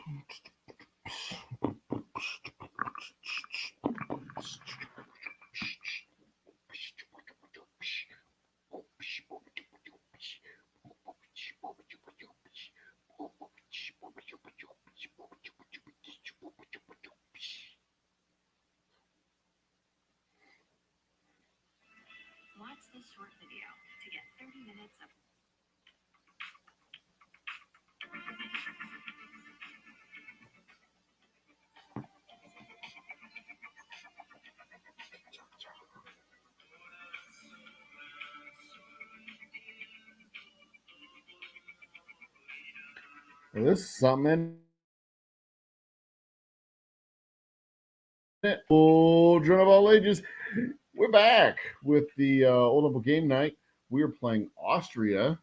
Watch this short video to get 30 minutes of This is something. Oh, Journal of all ages. We're back with the Old Double Game Night. We are playing Austria.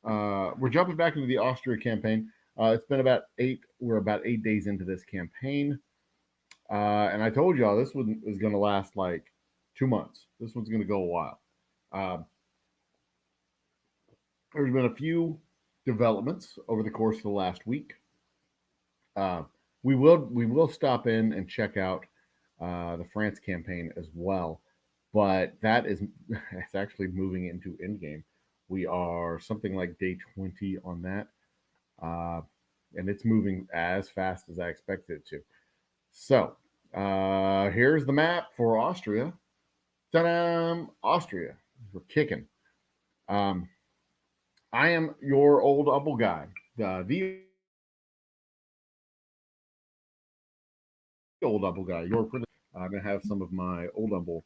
We're jumping back into the Austria campaign. It's been we're about 8 days into this campaign. And I told y'all this one is going to last like 2 months. This one's going to go a while. There's been a few developments over the course of the last week. We will stop in and check out the France campaign as well, but it's actually moving into endgame. We are something like day 20 on that, and it's moving as fast as I expected it to. So here's the map for Austria. Ta-da! Austria. We're kicking. I am your old Double guy, the old Double guy. I'm going to have some of my Old Double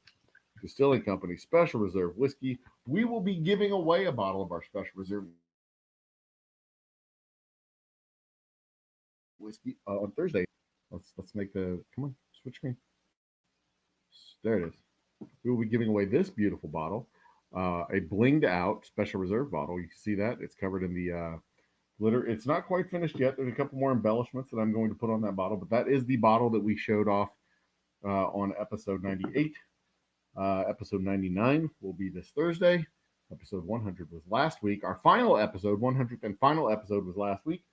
Distilling Company Special Reserve whiskey. We will be giving away a bottle of our Special Reserve whiskey on Thursday. Let's make the come on switch screen. There it is. We will be giving away this beautiful bottle, a blinged out Special Reserve bottle. You can see that it's covered in the glitter. It's not quite finished yet. There's a couple more embellishments that I'm going to put on that bottle, but that is the bottle that we showed off on episode 98. Episode 99 will be this Thursday. Episode 100 was last week. Our final episode, 100th and final episode, was last week.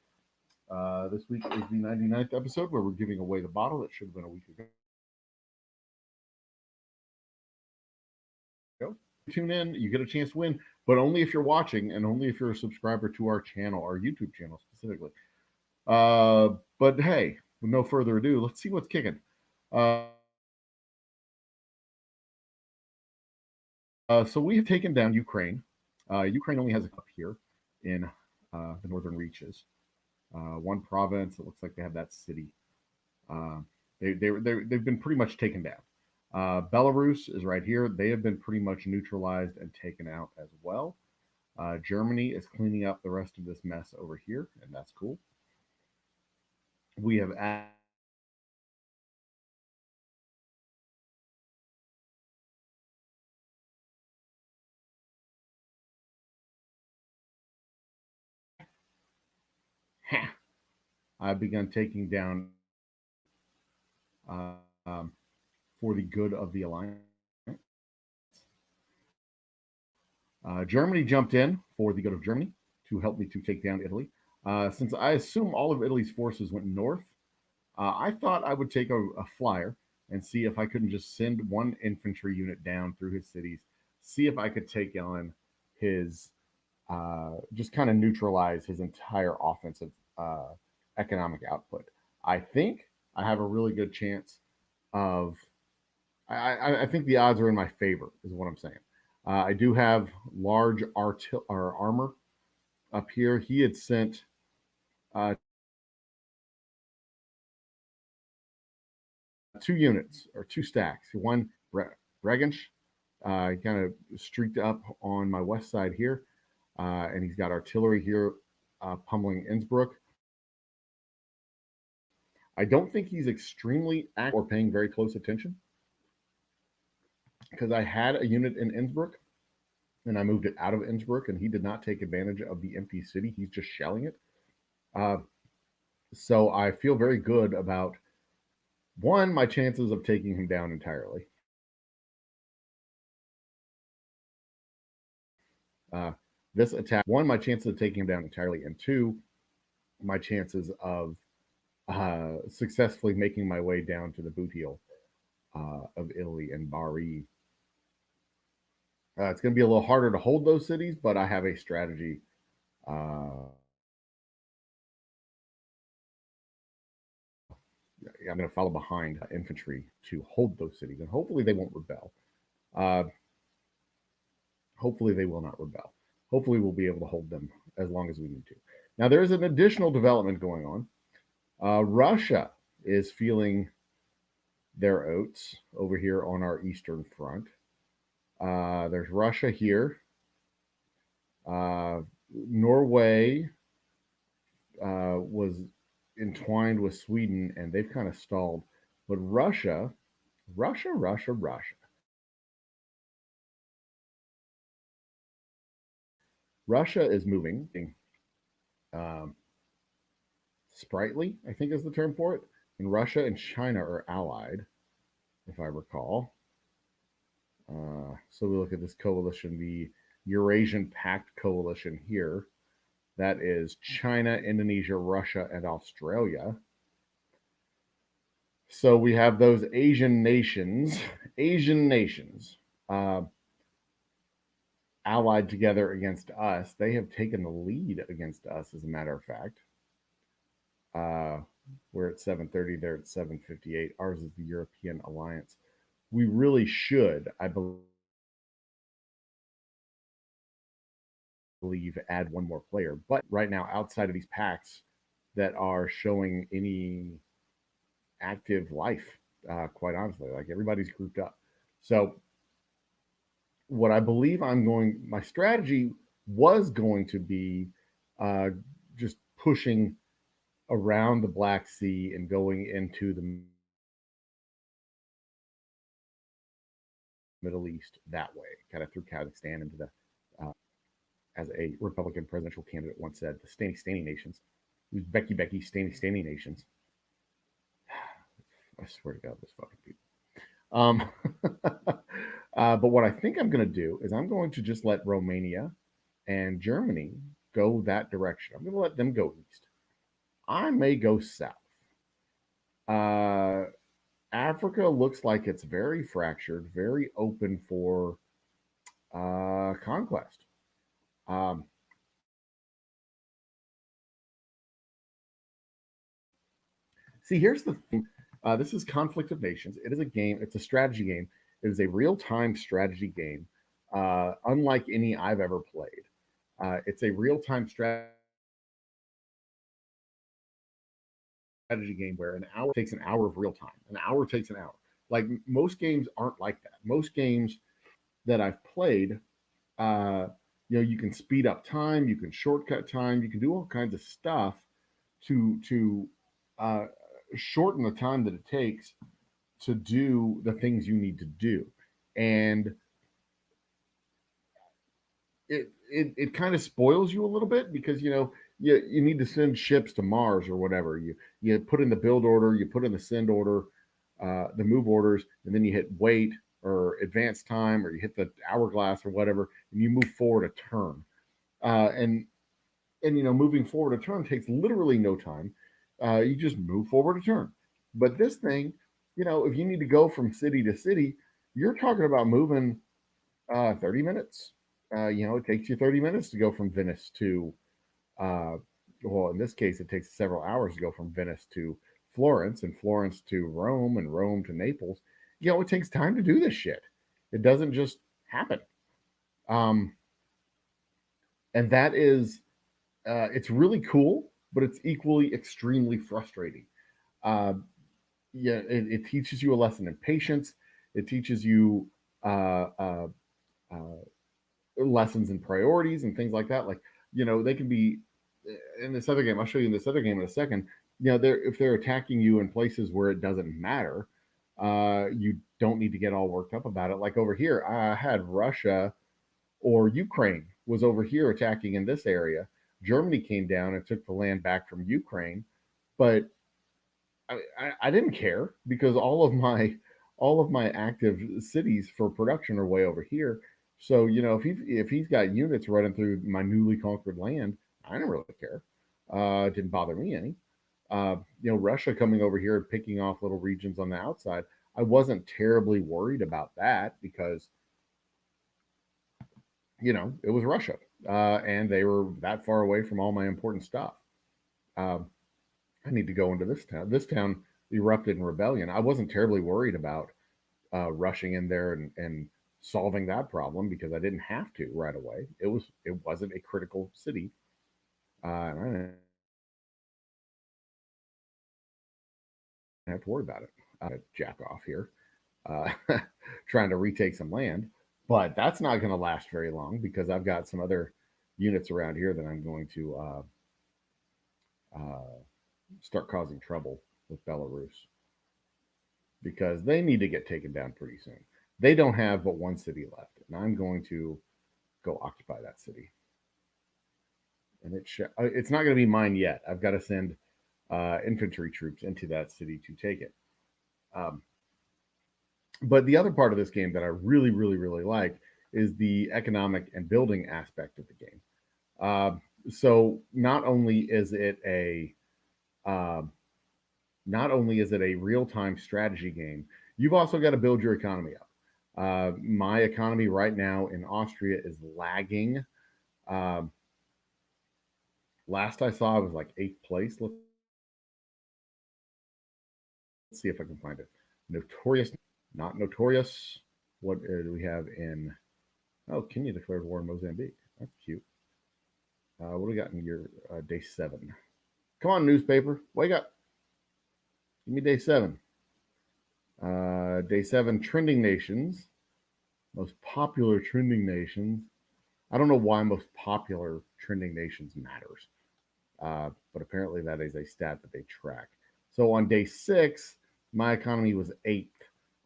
This week is the 99th episode where we're giving away the bottle. That should have been a week ago. Tune in, you get a chance to win, but only if you're watching and only if you're a subscriber to our channel, our YouTube channel specifically. But hey, with no further ado, let's see what's kicking. So we have taken down Ukraine. Ukraine only has a cup here in the northern reaches. One province. It looks like they have that city. They've been pretty much taken down. Belarus is right here. They have been pretty much neutralized and taken out as well. Germany is cleaning up the rest of this mess over here, and that's cool. We have I've begun taking down for the good of the alliance. Germany jumped in for the good of Germany to help me to take down Italy. Since I assume all of Italy's forces went north, I thought I would take a flyer and see if I couldn't just send one infantry unit down through his cities, see if I could take on his, just kind of neutralize his entire offensive economic output. I think I have a really good chance of. I think the odds are in my favor, is what I'm saying. I do have large armor up here. He had sent 2 units or 2 stacks. One Bregensch, he kind of streaked up on my west side here, and he's got artillery here pummeling Innsbruck. I don't think he's extremely active or paying very close attention, because I had a unit in Innsbruck and I moved it out of Innsbruck, and he did not take advantage of the empty city. He's just shelling it. So I feel very good about, one, my chances of taking him down entirely. This attack, one, my chances of taking him down entirely, and two, my chances of successfully making my way down to the boot heel of Italy and Bari. It's going to be a little harder to hold those cities, but I have a strategy. I'm going to follow behind infantry to hold those cities, and hopefully they won't rebel. Uh, hopefully they will not rebel. Hopefully we'll be able to hold them as long as we need to. Now there is an additional development going on. Russia is feeling their oats over here on our eastern front. There's Russia here. Norway was entwined with Sweden, and they've kind of stalled. But Russia. Russia is moving. Um, Sprightly, I think is the term for it. And Russia and China are allied, if I recall. So we look at this coalition, the Eurasian Pact Coalition here. That is China, Indonesia, Russia, and Australia. So we have those Asian nations, uh, allied together against us. They have taken the lead against us, as a matter of fact. We're at 7:30. They're at 7:58. Ours is the European Alliance. We really should, I believe, add one more player. But right now, outside of these packs that are showing any active life, quite honestly, like everybody's grouped up. So what I believe my strategy was going to be just pushing around the Black Sea and going into the Middle East that way, kind of through Kazakhstan into the, uh, as a Republican presidential candidate once said, the Stany nations. These Becky Stany nations. I swear to God, those fucking people. Um, but what I think I'm going to do is I'm going to just let Romania and Germany go that direction. I'm going to let them go east. I may go south. Uh, Africa looks like it's very fractured, very open for conquest. Um, See, here's the thing. This is Conflict of Nations. It is a game. It's a strategy game. It is a real-time strategy game, unlike any I've ever played. It's a real-time strategy game where an hour takes an hour of real time. An hour takes an hour. Like most games aren't like that. Most games that I've played, uh, you can speed up time, you can shortcut time, you can do all kinds of stuff to uh, shorten the time that it takes to do the things you need to do. And it kind of spoils you a little bit because you need to send ships to Mars or whatever. You put in the build order, you put in the send order, the move orders, and then you hit wait or advance time, or you hit the hourglass or whatever, and you move forward a turn. And moving forward a turn takes literally no time. You just move forward a turn. But this thing, if you need to go from city to city, you're talking about moving 30 minutes. It takes you 30 minutes to go from Venice to, uh, well, in this case, it takes several hours to go from Venice to Florence, and Florence to Rome, and Rome to Naples. It takes time to do this shit. It doesn't just happen. Um, and that is, it's really cool, but it's equally extremely frustrating. Uh, it teaches you a lesson in patience. It teaches you uh, lessons in priorities and things like that. Like, they can be in this other game. I'll show you in this other game in a second. If they're attacking you in places where it doesn't matter, you don't need to get all worked up about it. Like over here, I had Russia or Ukraine was over here attacking in this area. Germany came down and took the land back from Ukraine, but I didn't care because all of my active cities for production are way over here. So if he's got units running through my newly conquered land, I don't really care. It didn't bother me any. Russia coming over here and picking off little regions on the outside, I wasn't terribly worried about that because, it was Russia, and they were that far away from all my important stuff. Um, I need to go into this town. This town erupted in rebellion. I wasn't terribly worried about rushing in there and solving that problem because I didn't have to right away. It wasn't a critical city, and I didn't have to worry about it. Jack off here, uh, trying to retake some land, but that's not going to last very long because I've got some other units around here that I'm going to uh, start causing trouble with Belarus because they need to get taken down pretty soon. They don't have but one city left, and I'm going to go occupy that city. And it's not going to be mine yet. I've got to send infantry troops into that city to take it. Um, but the other part of this game that I really, really, really like is the economic and building aspect of the game. So uh, not only is it a real time strategy game, you've also got to build your economy up. My economy right now in Austria is lagging. Um, Last I saw, I was like eighth place. Let's see if I can find it. Notorious, not notorious. What do we have in? Oh, Kenya declared war in Mozambique. That's cute. What do we got in your day 7? Come on, newspaper, wake up! Give me day 7. Day 7 trending nations, most popular trending nations. I don't know why most popular trending nations matters, but apparently that is a stat that they track. So on day 6, my economy was 8th.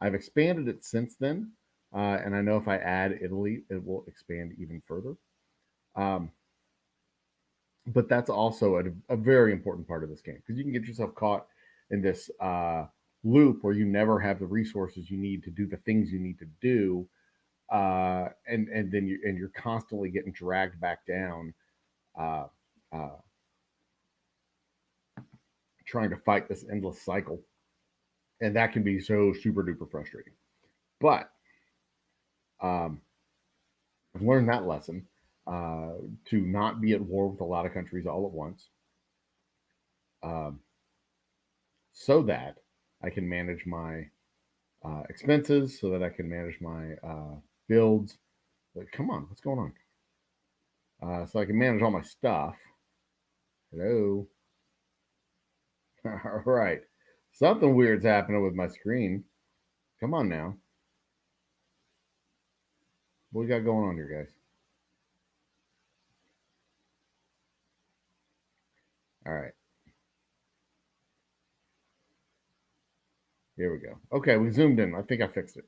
I've expanded it since then, and I know if I add Italy, it will expand even further. Um, but that's also a very important part of this game because you can get yourself caught in this loop where you never have the resources you need to do the things you need to do, and then you're constantly getting dragged back down, uh, uh, trying to fight this endless cycle, and that can be so super duper frustrating. But um, I've learned that lesson, uh, to not be at war with a lot of countries all at once, um, so that I can manage my expenses, so that I can manage my builds. But come on, what's going on? So I can manage all my stuff. Hello. All right. Something weird's happening with my screen. Come on now. What we got going on here, guys? All right. Here we go. Okay, we zoomed in. I think I fixed it.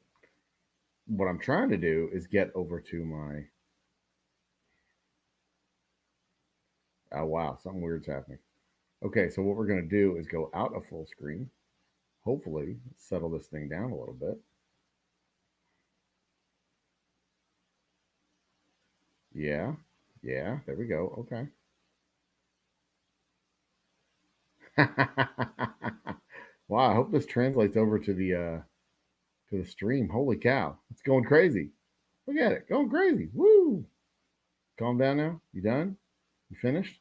What I'm trying to do is get over to my. Oh, wow. Something weird's happening. Okay, so what we're going to do is go out of full screen. Hopefully, settle this thing down a little bit. Yeah. Yeah. There we go. Okay. Wow. I hope this translates over to the stream. Holy cow. It's going crazy. Look at it. Going crazy. Woo. Calm down now. You done? You finished?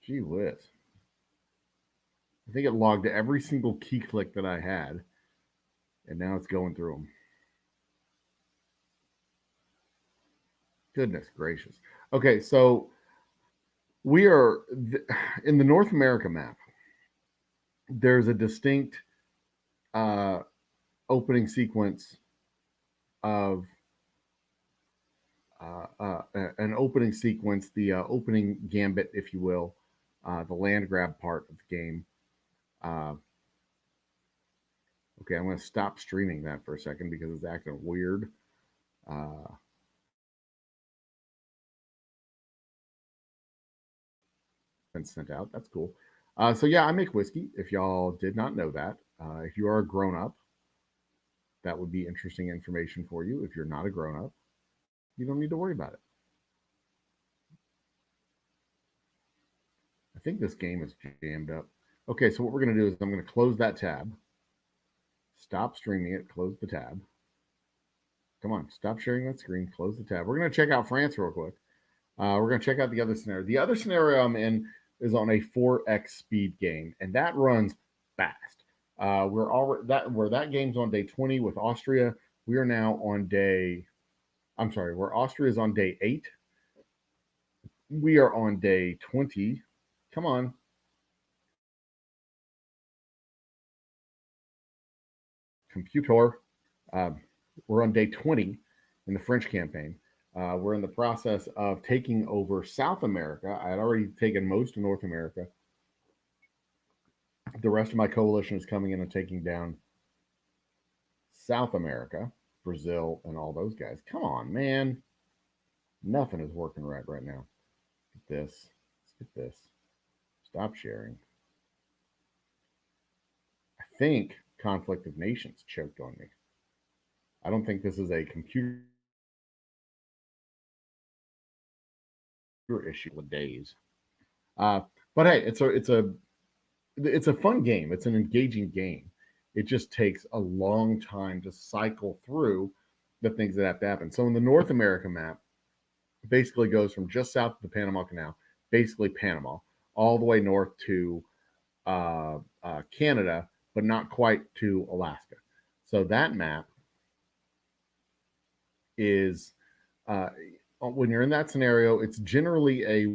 Gee whiz. I think it logged every single key click that I had, and now it's going through them. Goodness gracious. Okay, so we are in the North America map. There's a distinct uh, opening sequence of an opening sequence, the opening gambit, if you will, the land grab part of the game. Uh, okay, I'm going to stop streaming that for a second because it's acting weird. Uh, been sent out. That's cool. So yeah, I make whiskey. If y'all did not know that, if you are a grown up, that would be interesting information for you. If you're not a grown up, you don't need to worry about it. I think this game is jammed up. Okay, so what we're going to do is I'm going to close that tab, stop streaming it, close the tab. Come on, stop sharing that screen, close the tab. We're going to check out France real quick. We're going to check out the other scenario. The other scenario I'm in is on a 4x speed game, and that runs fast. We're already that game's on day 20 with Austria. We are now on day. I'm sorry, where Austria is on day 8. We are on day 20. Come on. Computer. Uh, we're on day 20 in the French campaign. We're in the process of taking over South America. I had already taken most of North America. The rest of my coalition is coming in and taking down South America, Brazil, and all those guys. Come on, man. Nothing is working right now. Get this. Let's get this. Stop sharing. I think Conflict of Nations choked on me. I don't think this is a computer issue with days. But hey, it's a fun game. It's an engaging game. It just takes a long time to cycle through the things that have to happen. So in the North America map, it basically goes from just south of the Panama Canal, basically Panama, all the way north to Canada, but not quite to Alaska. So that map is when you're in that scenario, it's generally a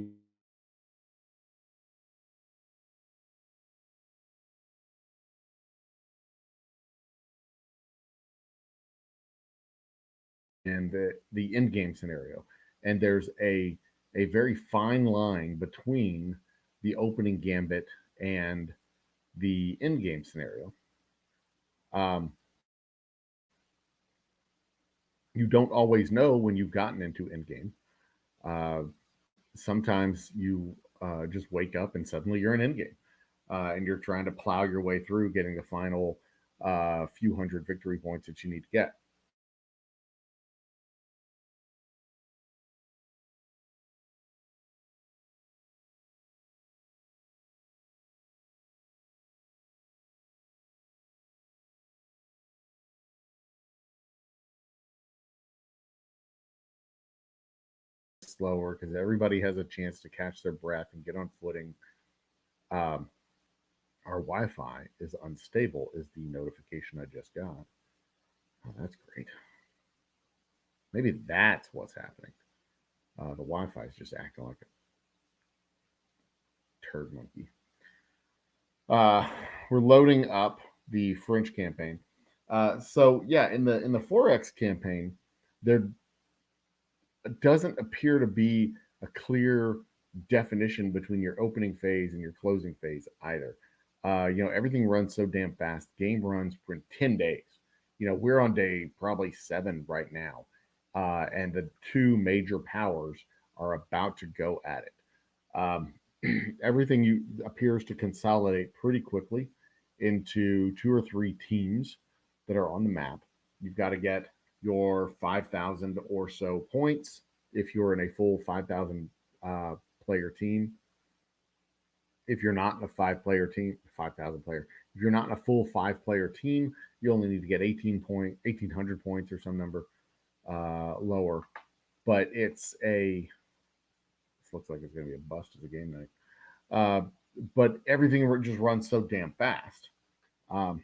and the end game scenario, and there's a very fine line between the opening gambit and the end game scenario. Um, you don't always know when you've gotten into end game. Uh, Sometimes you just wake up and suddenly you're in end game, and you're trying to plow your way through getting the final few hundred victory points that you need to get. Slower because everybody has a chance to catch their breath and get on footing. Um, our Wi-Fi is unstable. Is the notification I just got? Oh, that's great. Maybe that's what's happening. The Wi-Fi is just acting like a turd monkey. Uh, we're loading up the French campaign. So yeah, in the 4x campaign, there doesn't appear to be a clear definition between your opening phase and your closing phase either. Everything runs so damn fast. Game runs for 10 days. We're on day probably 7 right now. And the two major powers are about to go at it. Everything appears to consolidate pretty quickly into 2 or 3 teams that are on the map. You've got to get your 5,000 or so points if you're in a full 5,000 player team. If you're not in a 5,000 player. If you're not in a full 5-player team, you only need to get 1,800 points or some number lower. But this looks like it's going to be a bust as a game night. But everything just runs so damn fast. You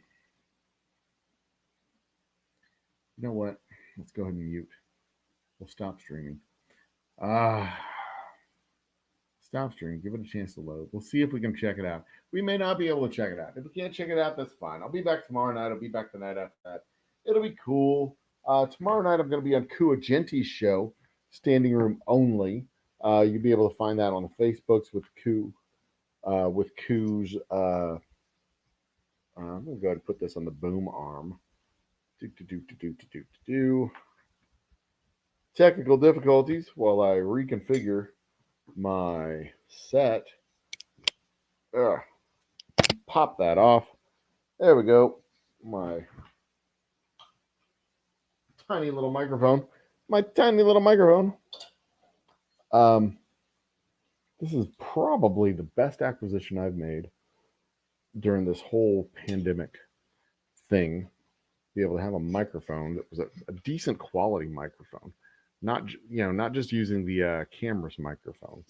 know what? Let's go ahead and mute. We'll stop streaming. Stop streaming. Give it a chance to load. We'll see if we can check it out. We may not be able to check it out. If we can't check it out, that's fine. I'll be back tomorrow night. I'll be back the night after that. It'll be cool. Tomorrow night, I'm going to be on Kua Genti's show, standing room only. You'll be able to find that on the Facebooks with Ku's. I'm going to go ahead and put this on the boom arm. Technical difficulties while I reconfigure my set. Pop that off. There we go. My tiny little microphone. This is probably the best acquisition I've made during this whole pandemic thing, be able to have a microphone that was a decent quality microphone, not just using the camera's microphone.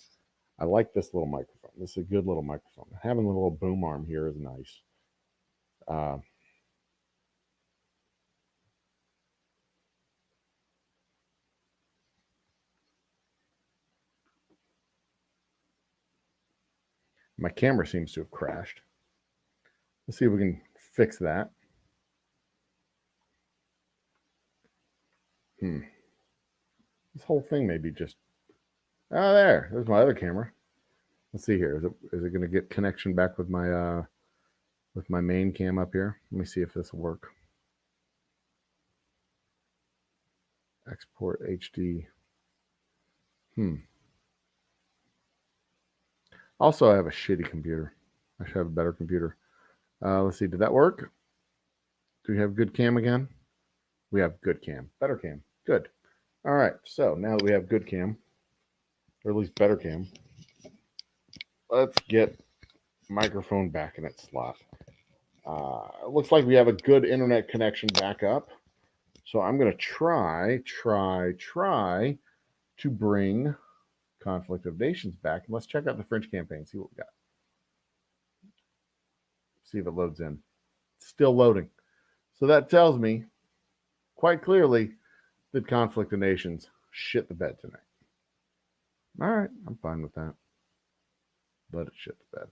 I like this little microphone. This is a good little microphone. Having a little boom arm here is nice. My camera seems to have crashed. Let's see if we can fix that. This whole thing may be just... Oh, there's my other camera. Let's see here. Is it going to get connection back with my main cam up here? Let me see if this will work. Export HD. Also, I have a shitty computer. I should have a better computer. Let's see. Did that work? Do we have good cam again? We have good cam. Better cam. Good. All right. So now that we have good cam, or at least better cam, let's get microphone back in its slot. It looks like we have a good internet connection back up. So I'm going to try to bring Conflict of Nations back. And let's check out the French campaign, see what we got. See if it loads in. It's still loading. So that tells me quite clearly that Conflict of Nations shit the bed tonight. All right, I'm fine with that. Let it shit the bed.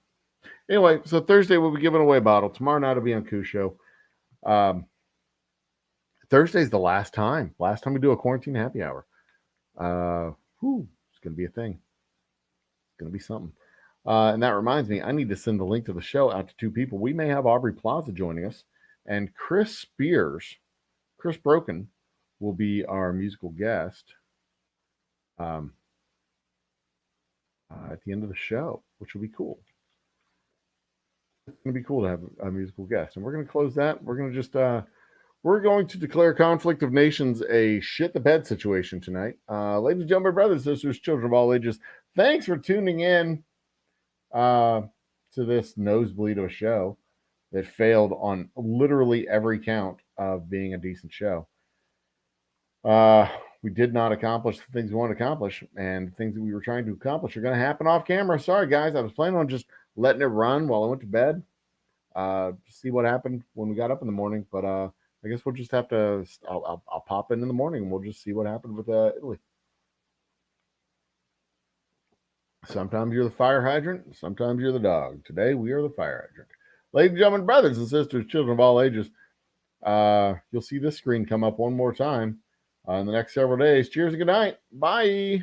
Anyway, so Thursday we'll be giving away a bottle. Tomorrow night will be on Kusho. Thursday's the last time we do a quarantine happy hour. It's going to be a thing. It's going to be something. And that reminds me, I need to send the link to the show out to 2 people. We may have Aubrey Plaza joining us, and Chris Broken, will be our musical guest at the end of the show, which will be cool. It's going to be cool to have a musical guest. And we're going to close that. We're going to just... we're going to declare Conflict of Nations a shit the bed situation tonight. Ladies and gentlemen, brothers, sisters, children of all ages, thanks for tuning in to this nosebleed of a show that failed on literally every count of being a decent show. We did not accomplish the things we want to accomplish, and the things that we were trying to accomplish are going to happen off camera. Sorry, guys. I was planning on just letting it run while I went to bed. See what happened when we got up in the morning, but I guess we'll just have to... I'll pop in the morning and we'll just see what happened with Italy. Sometimes you're the fire hydrant. Sometimes you're the dog. Today, we are the fire hydrant. Ladies and gentlemen, brothers and sisters, children of all ages, you'll see this screen come up one more time in the next several days. Cheers and good night. Bye.